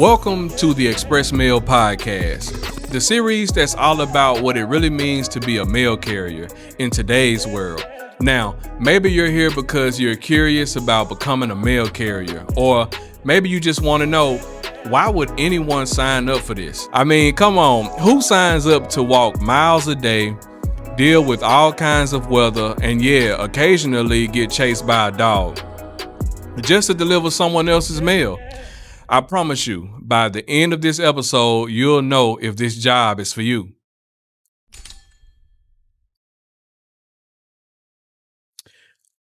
Welcome to the Express Mail Podcast, the series that's all about what it really means to be a mail carrier in today's world. Now, maybe you're here because you're curious about becoming a mail carrier, or maybe you just want to know, why would anyone sign up for this? I mean, come on, who signs up to walk miles a day, deal with all kinds of weather, and occasionally get chased by a dog just to deliver someone else's mail? I promise you, by the end of this episode, you'll know if this job is for you.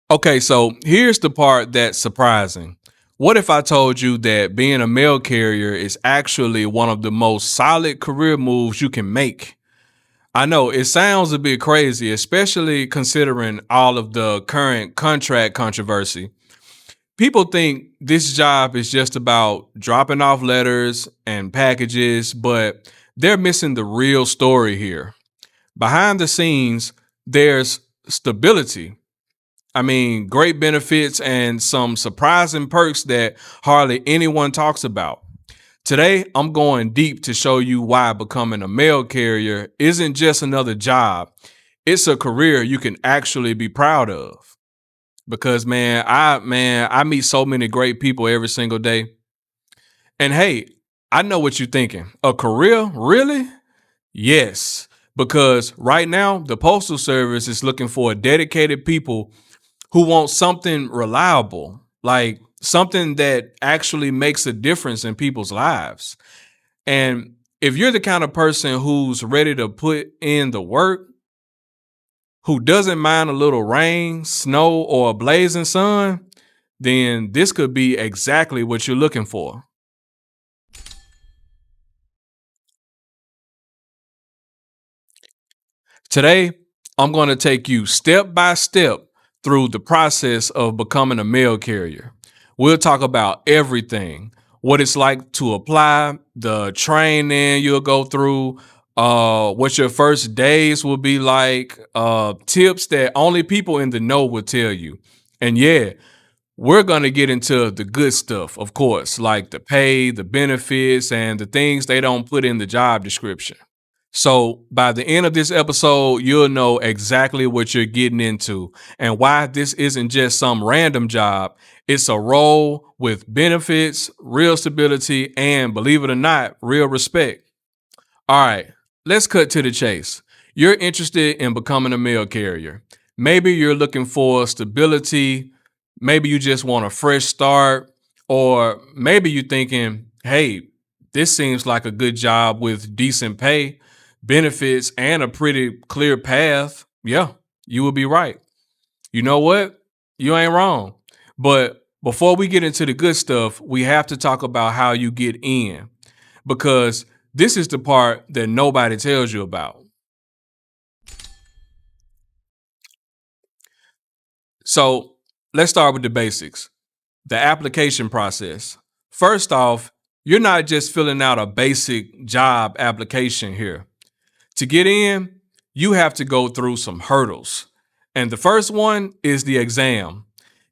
Okay, so here's the part that's surprising. What if I told you that being a mail carrier is actually one of the most solid career moves you can make? I know it sounds a bit crazy, especially considering all of the current contract controversy. People think this job is just about dropping off letters and packages, but they're missing the real story here. Behind the scenes, there's stability. I mean, great benefits and some surprising perks that hardly anyone talks about. Today, I'm going deep to show you why becoming a mail carrier isn't just another job. It's a career you can actually be proud of. Because I meet so many great people every single day. And hey, I know what you're thinking. A career? Really? Yes. Because right now, the Postal Service is looking for dedicated people who want something reliable, like something that actually makes a difference in people's lives. And if you're the kind of person who's ready to put in the work, who doesn't mind a little rain, snow, or a blazing sun, then this could be exactly what you're looking for. Today, I'm going to take you step by step through the process of becoming a mail carrier. We'll talk about everything, what it's like to apply, the training you'll go through, what your first days will be like, tips that only people in the know will tell you. And we're going to get into the good stuff, of course, like the pay, the benefits, and the things they don't put in the job description. So by the end of this episode, you'll know exactly what you're getting into and why this isn't just some random job. It's a role with benefits, real stability, and believe it or not, real respect. All right, let's cut to the chase. You're interested in becoming a mail carrier. Maybe you're looking for stability. Maybe you just want a fresh start. Or maybe you're thinking, hey, this seems like a good job with decent pay, benefits, and a pretty clear path. Yeah, you would be right. You know what? You ain't wrong. But before we get into the good stuff, we have to talk about how you get in. Because this is the part that nobody tells you about. So let's start with the basics. The application process. First off, you're not just filling out a basic job application here. To get in, you have to go through some hurdles. And the first one is the exam.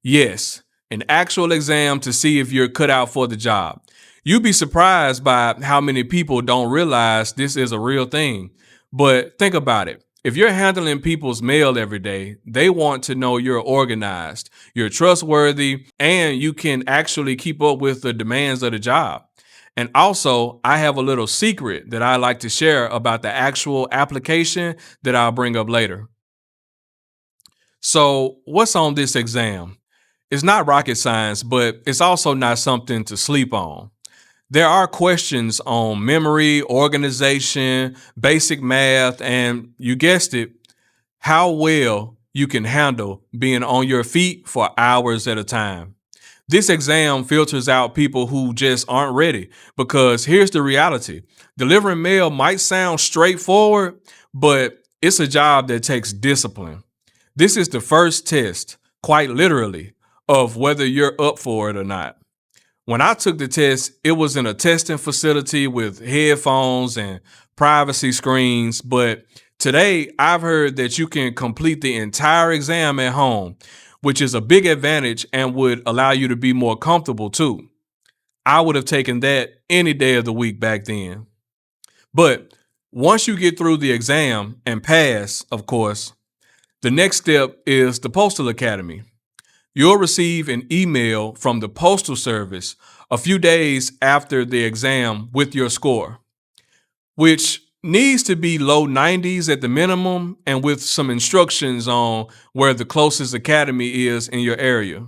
Yes, an actual exam to see if you're cut out for the job. You'd be surprised by how many people don't realize this is a real thing. But think about it. If you're handling people's mail every day, they want to know you're organized, you're trustworthy, and you can actually keep up with the demands of the job. And also, I have a little secret that I like to share about the actual application that I'll bring up later. So, what's on this exam? It's not rocket science, but it's also not something to sleep on. There are questions on memory, organization, basic math, and you guessed it, how well you can handle being on your feet for hours at a time. This exam filters out people who just aren't ready, because here's the reality. Delivering mail might sound straightforward, but it's a job that takes discipline. This is the first test, quite literally, of whether you're up for it or not. When I took the test, it was in a testing facility with headphones and privacy screens. But today, I've heard that you can complete the entire exam at home, which is a big advantage and would allow you to be more comfortable too. I would have taken that any day of the week back then. But once you get through the exam and pass, of course, the next step is the Postal Academy. You'll receive an email from the Postal Service a few days after the exam with your score, which needs to be low 90s at the minimum and with some instructions on where the closest academy is in your area.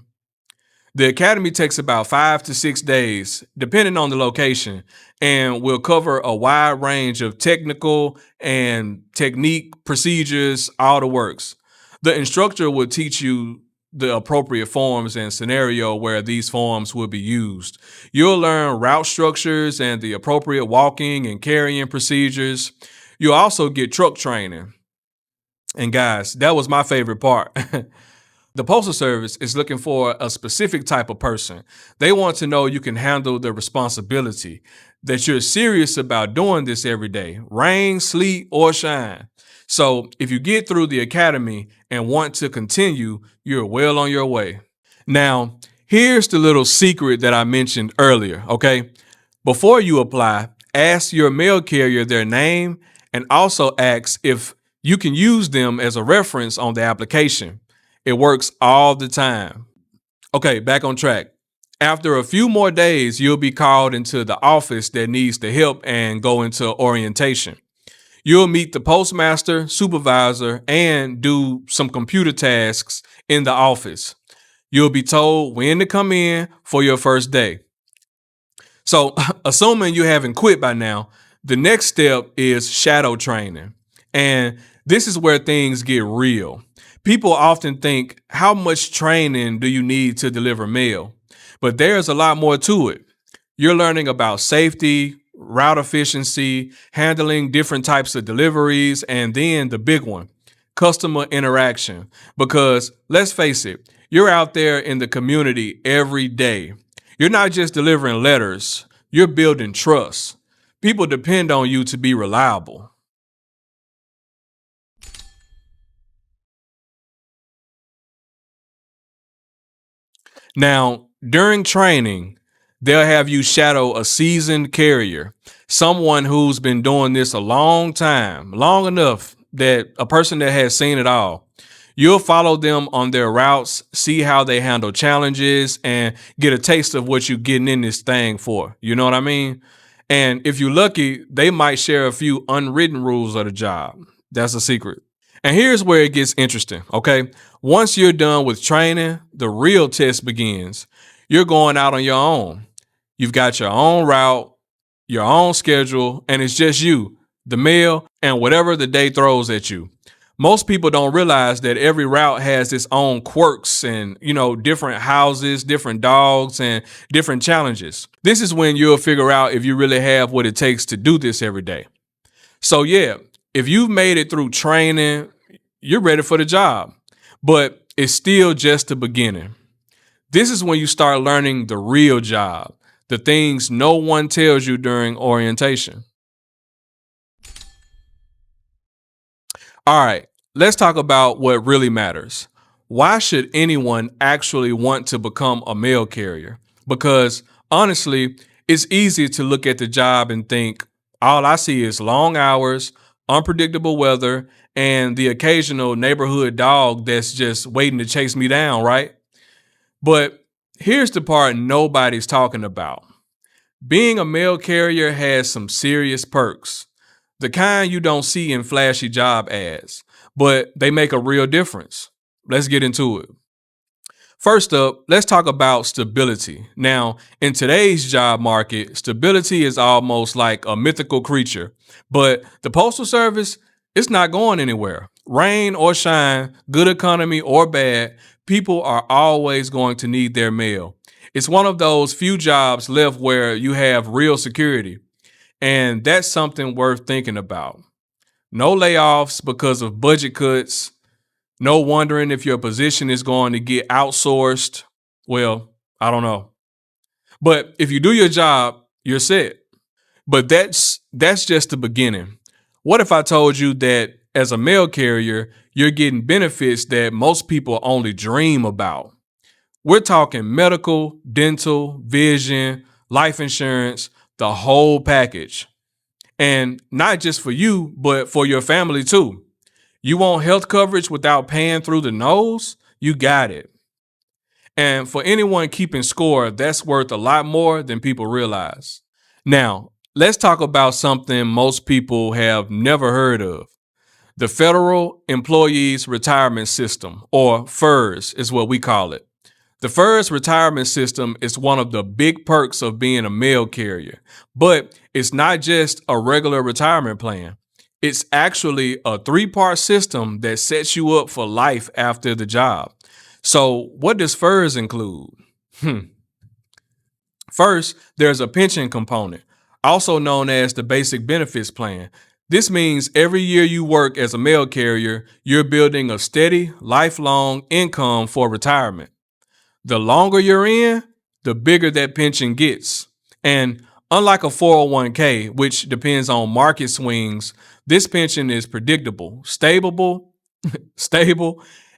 The academy takes about 5 to 6 days, depending on the location, and will cover a wide range of technical and technique procedures, all the works. The instructor will teach you the appropriate forms and scenario where these forms will be used. You'll learn route structures and the appropriate walking and carrying procedures. You'll also get truck training. And guys, that was my favorite part. The Postal Service is looking for a specific type of person. They want to know you can handle the responsibility, that you're serious about doing this every day, rain, sleet, or shine. So if you get through the academy and want to continue, you're well on your way. Now, here's the little secret that I mentioned earlier, okay? Before you apply, ask your mail carrier their name and also ask if you can use them as a reference on the application. It works all the time. Okay, back on track. After a few more days, you'll be called into the office that needs the help and go into orientation. You'll meet the postmaster, supervisor, and do some computer tasks in the office. You'll be told when to come in for your first day. So, assuming you haven't quit by now, the next step is shadow training. And this is where things get real. People often think, how much training do you need to deliver mail? But there's a lot more to it. You're learning about safety, route efficiency, handling different types of deliveries, and then the big one, customer interaction. Because let's face it, you're out there in the community every day. You're not just delivering letters, you're building trust. People depend on you to be reliable. Now, during training, they'll have you shadow a seasoned carrier, someone who's been doing this a long time, long enough that a person that has seen it all. You'll follow them on their routes, see how they handle challenges, and get a taste of what you're getting in this thing for. You know what I mean? And if you're lucky, they might share a few unwritten rules of the job. That's a secret. And here's where it gets interesting, okay? Once you're done with training, the real test begins. You're going out on your own. You've got your own route, your own schedule, and it's just you, the mail, and whatever the day throws at you. Most people don't realize that every route has its own quirks and, different houses, different dogs, and different challenges. This is when you'll figure out if you really have what it takes to do this every day. So yeah, if you've made it through training, you're ready for the job, but it's still just the beginning. This is when you start learning the real job, the things no one tells you during orientation. All right, let's talk about what really matters. Why should anyone actually want to become a mail carrier? Because honestly, it's easy to look at the job and think, all I see is long hours, unpredictable weather, and the occasional neighborhood dog that's just waiting to chase me down, right? But here's the part nobody's talking about. Being a mail carrier has some serious perks, the kind you don't see in flashy job ads, but they make a real difference. Let's get into it. First up, let's talk about stability. Now, in today's job market, stability is almost like a mythical creature, but the Postal Service, it's not going anywhere. Rain or shine, good economy or bad, people are always going to need their mail. It's one of those few jobs left where you have real security, and that's something worth thinking about. No layoffs because of budget cuts. No wondering if your position is going to get outsourced. Well, I don't know. But if you do your job, you're set. But that's just the beginning. What if I told you that as a mail carrier, you're getting benefits that most people only dream about? We're talking medical, dental, vision, life insurance, the whole package. And not just for you, but for your family too. You want health coverage without paying through the nose? You got it. And for anyone keeping score, that's worth a lot more than people realize. Now, let's talk about something most people have never heard of. The Federal Employees Retirement System, or FERS, is what we call it. The FERS retirement system is one of the big perks of being a mail carrier, but it's not just a regular retirement plan. It's actually a three-part system that sets you up for life after the job. So, what does FERS include? First, there's a pension component, also known as the basic benefits plan. This means every year you work as a mail carrier, you're building a steady, lifelong income for retirement. The longer you're in, the bigger that pension gets. And unlike a 401k, which depends on market swings, this pension is predictable, stable,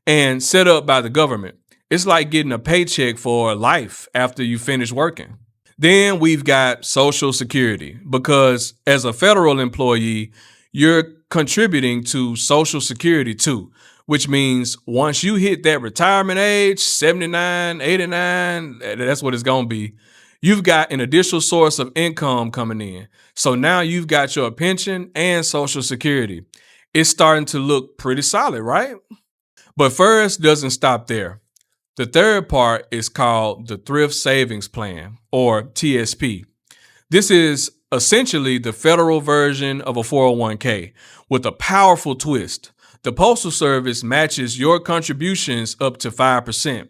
and set up by the government. It's like getting a paycheck for life after you finish working. Then we've got Social Security, because as a federal employee, you're contributing to Social Security too, which means once you hit that retirement age, 79, 89, that's what it's going to be, you've got an additional source of income coming in. So now you've got your pension and Social Security. It's starting to look pretty solid, right? But first doesn't stop there. The third part is called the Thrift Savings Plan, or TSP. This is essentially the federal version of a 401k with a powerful twist. The Postal Service matches your contributions up to 5%.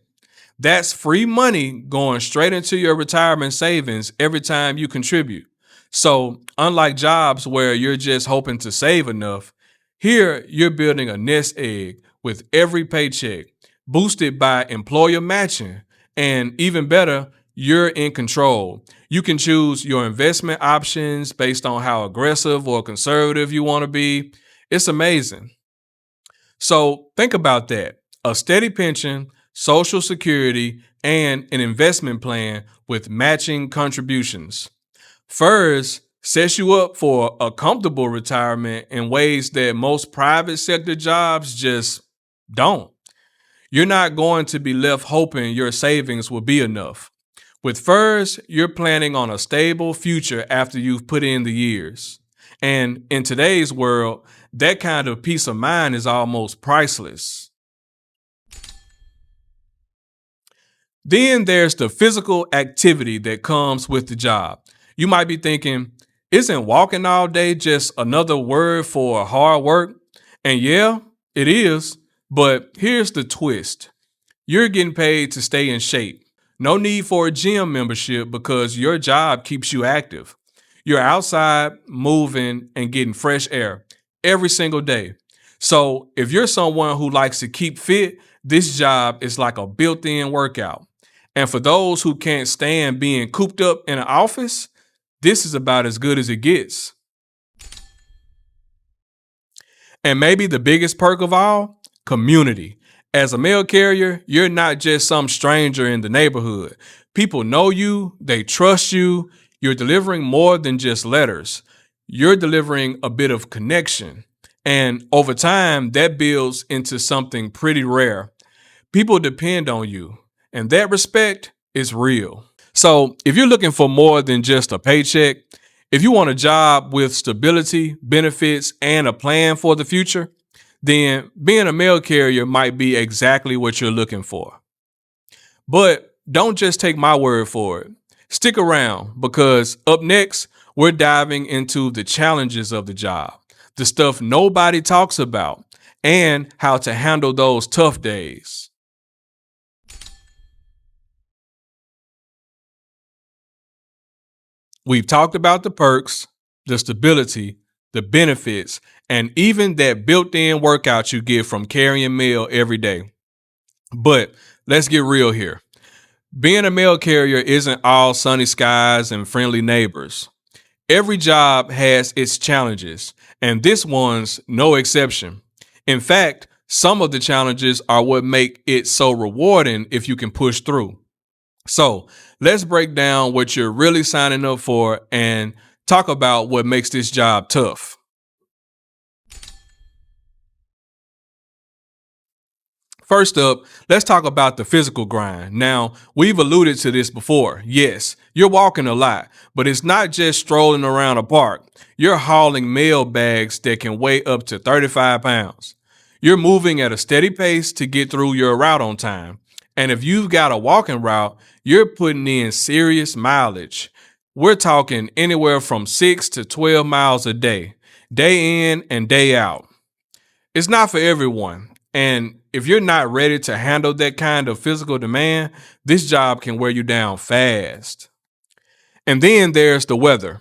That's free money going straight into your retirement savings every time you contribute. So, unlike jobs where you're just hoping to save enough, here you're building a nest egg with every paycheck, boosted by employer matching, and even better, you're in control. You can choose your investment options based on how aggressive or conservative you want to be. It's amazing. So think about that. A steady pension, Social Security, and an investment plan with matching contributions. FERS sets you up for a comfortable retirement in ways that most private sector jobs just don't. You're not going to be left hoping your savings will be enough. With FERS, you're planning on a stable future after you've put in the years. And in today's world, that kind of peace of mind is almost priceless. Then there's the physical activity that comes with the job. You might be thinking, isn't walking all day just another word for hard work? And yeah, it is. But here's the twist. You're getting paid to stay in shape. No need for a gym membership because your job keeps you active. You're outside, moving, and getting fresh air every single day. So if you're someone who likes to keep fit, this job is like a built-in workout. And for those who can't stand being cooped up in an office, this is about as good as it gets. And maybe the biggest perk of all, community. As a mail carrier, you're not just some stranger in the neighborhood. People know you, they trust you. You're delivering more than just letters. You're delivering a bit of connection. And over time, that builds into something pretty rare. People depend on you, and that respect is real. So if you're looking for more than just a paycheck, if you want a job with stability, benefits, and a plan for the future, then being a mail carrier might be exactly what you're looking for. But don't just take my word for it. Stick around, because up next, we're diving into the challenges of the job, the stuff nobody talks about, and how to handle those tough days. We've talked about the perks, the stability, the benefits, and even that built-in workout you get from carrying mail every day. But let's get real here. Being a mail carrier isn't all sunny skies and friendly neighbors. Every job has its challenges, and this one's no exception. In fact, some of the challenges are what make it so rewarding if you can push through. So let's break down what you're really signing up for and talk about what makes this job tough. First up, let's talk about the physical grind. Now, we've alluded to this before. Yes, you're walking a lot, but it's not just strolling around a park. You're hauling mail bags that can weigh up to 35 pounds. You're moving at a steady pace to get through your route on time. And if you've got a walking route, you're putting in serious mileage. We're talking anywhere from 6 to 12 miles a day in and day out. It's not for everyone. And if you're not ready to handle that kind of physical demand, this job can wear you down fast. And then there's the weather.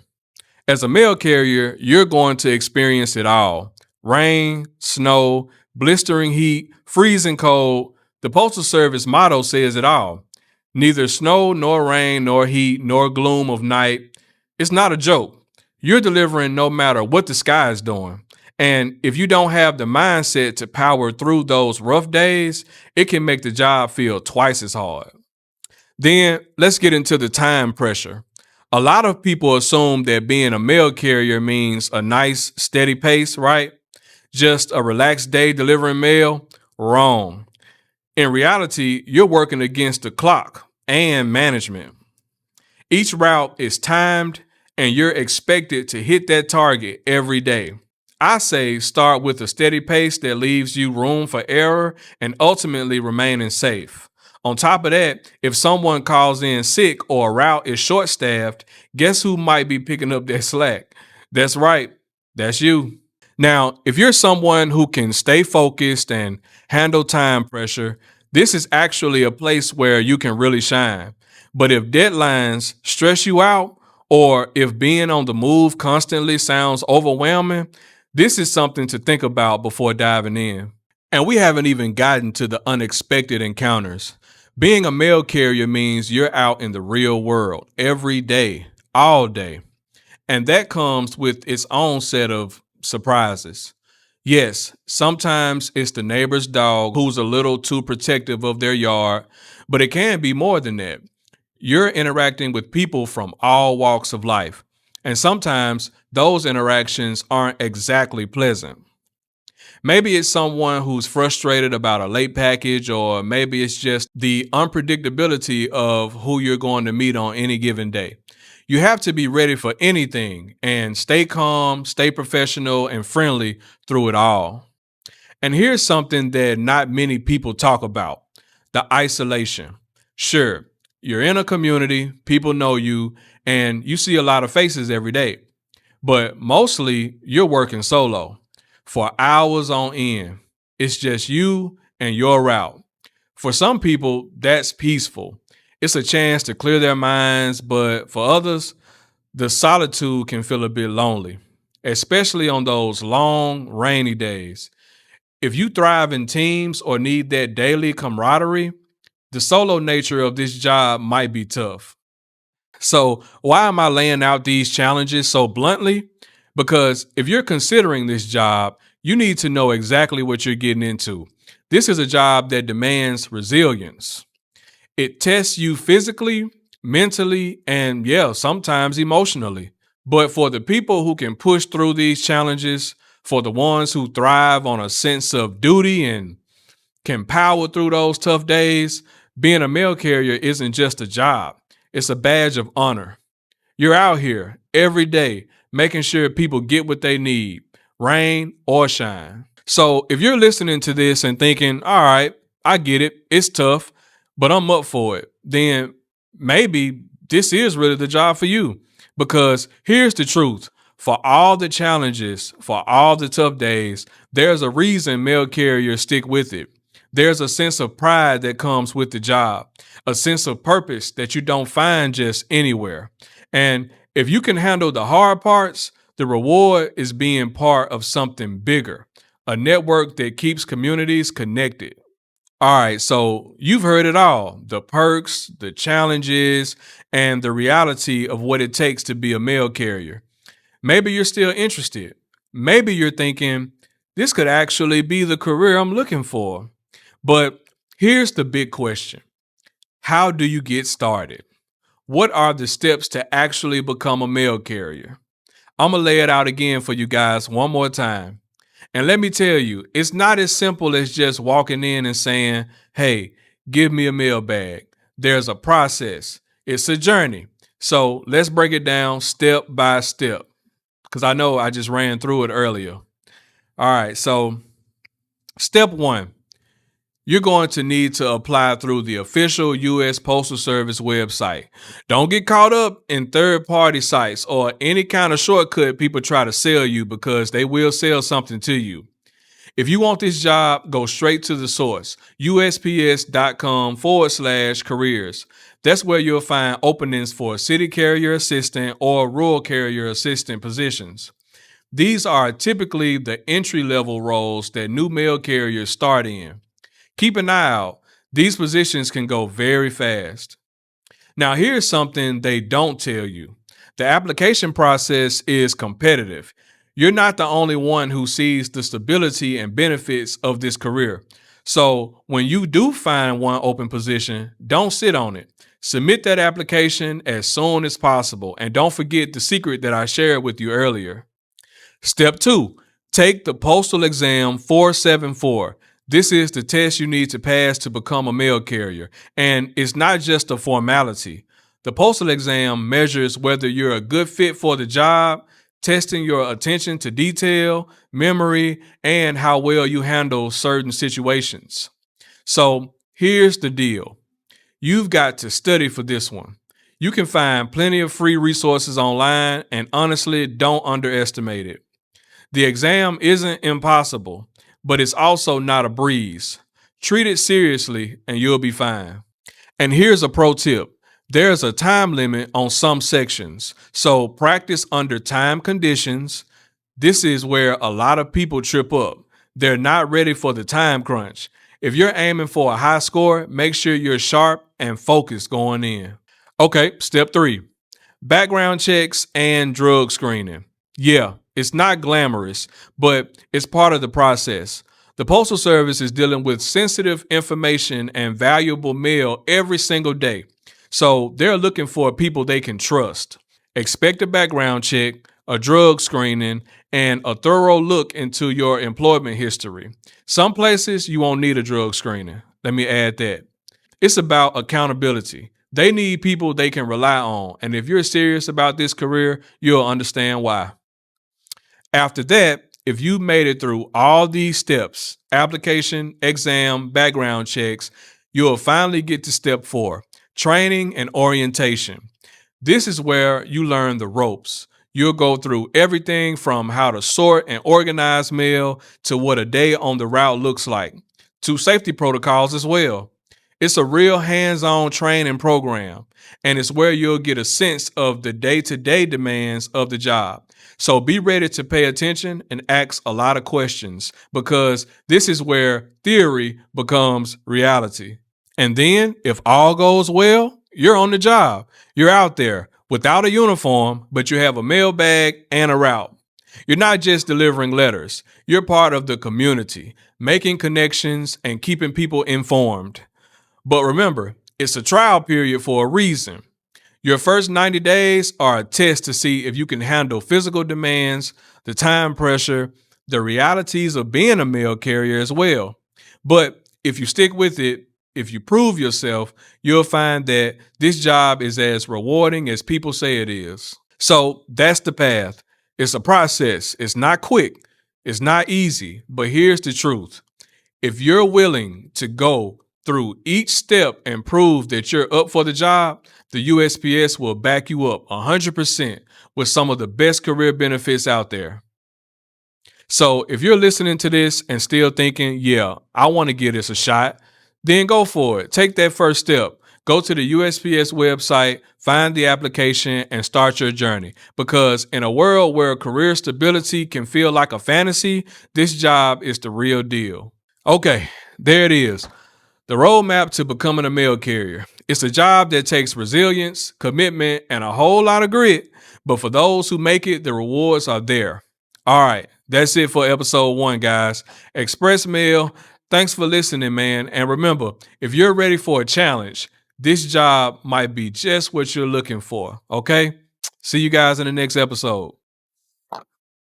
As a mail carrier, you're going to experience it all: rain, snow, blistering heat, freezing cold. The Postal Service motto says it all: neither snow, nor rain, nor heat, nor gloom of night. It's not a joke. You're delivering no matter what the sky is doing. And if you don't have the mindset to power through those rough days, it can make the job feel twice as hard. Then let's get into the time pressure. A lot of people assume that being a mail carrier means a nice, steady pace, right? Just a relaxed day delivering mail. Wrong. In reality, you're working against the clock and management. Each route is timed and you're expected to hit that target every day. I say start with a steady pace that leaves you room for error and ultimately remaining safe. On top of that, if someone calls in sick or a route is short staffed, guess who might be picking up that slack? That's right, that's you. Now, if you're someone who can stay focused and handle time pressure, this is actually a place where you can really shine. But if deadlines stress you out, or if being on the move constantly sounds overwhelming, this is something to think about before diving in. And we haven't even gotten to the unexpected encounters. Being a mail carrier means you're out in the real world every day, all day. And that comes with its own set of surprises. Yes, sometimes it's the neighbor's dog who's a little too protective of their yard, but it can be more than that. You're interacting with people from all walks of life, and sometimes those interactions aren't exactly pleasant. Maybe it's someone who's frustrated about a late package, or maybe it's just the unpredictability of who you're going to meet on any given day. You have to be ready for anything and stay calm, stay professional, and friendly through it all. And here's something that not many people talk about: the isolation. Sure, you're in a community, people know you, and you see a lot of faces every day, but mostly you're working solo for hours on end. It's just you and your route. For some people, that's peaceful. It's a chance to clear their minds, but for others, the solitude can feel a bit lonely, especially on those long, rainy days. If you thrive in teams or need that daily camaraderie, the solo nature of this job might be tough. So, why am I laying out these challenges so bluntly? Because if you're considering this job, you need to know exactly what you're getting into. This is a job that demands resilience. It tests you physically, mentally, and yeah, sometimes emotionally. But for the people who can push through these challenges, for the ones who thrive on a sense of duty and can power through those tough days, being a mail carrier isn't just a job, it's a badge of honor. You're out here every day making sure people get what they need, rain or shine. So if you're listening to this and thinking, all right, I get it, it's tough, but I'm up for it, then maybe this is really the job for you. Because here's the truth: for all the challenges, for all the tough days, there's a reason mail carriers stick with it. There's a sense of pride that comes with the job, a sense of purpose that you don't find just anywhere. And if you can handle the hard parts, the reward is being part of something bigger, a network that keeps communities connected. All right, so you've heard it all: the perks, the challenges, and the reality of what it takes to be a mail carrier. Maybe you're still interested. Maybe you're thinking, this could actually be the career I'm looking for. But here's the big question: How do you get started? What are the steps to actually become a mail carrier? I'm going to lay it out again for you guys one more time. And let me tell you, it's not as simple as just walking in and saying, hey, give me a mail bag. There's a process, it's a journey. So let's break it down step by step because I know I just ran through it earlier. All right, so step one, you're going to need to apply through the official US Postal Service website. Don't get caught up in third-party sites or any kind of shortcut people try to sell you because they will sell something to you. If you want this job, go straight to the source, USPS.com/careers. That's where you'll find openings for city carrier assistant or rural carrier assistant positions. These are typically the entry-level roles that new mail carriers start in. Keep an eye out. These positions can go very fast. Now, here's something they don't tell you. The application process is competitive. You're not the only one who sees the stability and benefits of this career. So when you do find one open position, don't sit on it. Submit that application as soon as possible. And don't forget the secret that I shared with you earlier. Step 2, take the Postal Exam 474. This is the test you need to pass to become a mail carrier, and it's not just a formality. The Postal Exam measures whether you're a good fit for the job, testing your attention to detail, memory, and how well you handle certain situations. So here's the deal. You've got to study for this one. You can find plenty of free resources online, and honestly, don't underestimate it. The exam isn't impossible, but it's also not a breeze. Treat it seriously and you'll be fine. And here's a pro tip. There's a time limit on some sections, so practice under time conditions. This is where a lot of people trip up. They're not ready for the time crunch. If you're aiming for a high score, make sure you're sharp and focused going in. Okay, step 3, background checks and drug screening. Yeah, it's not glamorous, but it's part of the process. The Postal Service is dealing with sensitive information and valuable mail every single day. So they're looking for people they can trust. Expect a background check, a drug screening, and a thorough look into your employment history. Some places you won't need a drug screening. Let me add that. It's about accountability. They need people they can rely on. And if you're serious about this career, you'll understand why. After that, if you made it through all these steps, application, exam, background checks, you'll finally get to step 4, training and orientation. This is where you learn the ropes. You'll go through everything from how to sort and organize mail to what a day on the route looks like, to safety protocols as well. It's a real hands-on training program, and it's where you'll get a sense of the day-to-day demands of the job. So be ready to pay attention and ask a lot of questions because this is where theory becomes reality. And then, if all goes well, you're on the job. You're out there without a uniform, but you have a mail bag and a route. You're not just delivering letters. You're part of the community, making connections and keeping people informed. But remember, it's a trial period for a reason. Your first 90 days are a test to see if you can handle physical demands, the time pressure, the realities of being a mail carrier as well. But if you stick with it, if you prove yourself, you'll find that this job is as rewarding as people say it is. So that's the path. It's a process. It's not quick. It's not easy. But here's the truth. If you're willing to go through each step and prove that you're up for the job, the USPS will back you up 100% with some of the best career benefits out there. So if you're listening to this and still thinking, yeah, I want to give this a shot, then go for it. Take that first step. Go to the USPS website, find the application, and start your journey. Because in a world where career stability can feel like a fantasy, this job is the real deal. Okay, there it is. The roadmap to becoming a mail carrier. It's a job that takes resilience, commitment, and a whole lot of grit. But for those who make it, the rewards are there. All right, that's it for episode 1, guys. Express Mail. Thanks for listening, man. And remember, if you're ready for a challenge, this job might be just what you're looking for. Okay? See you guys in the next episode.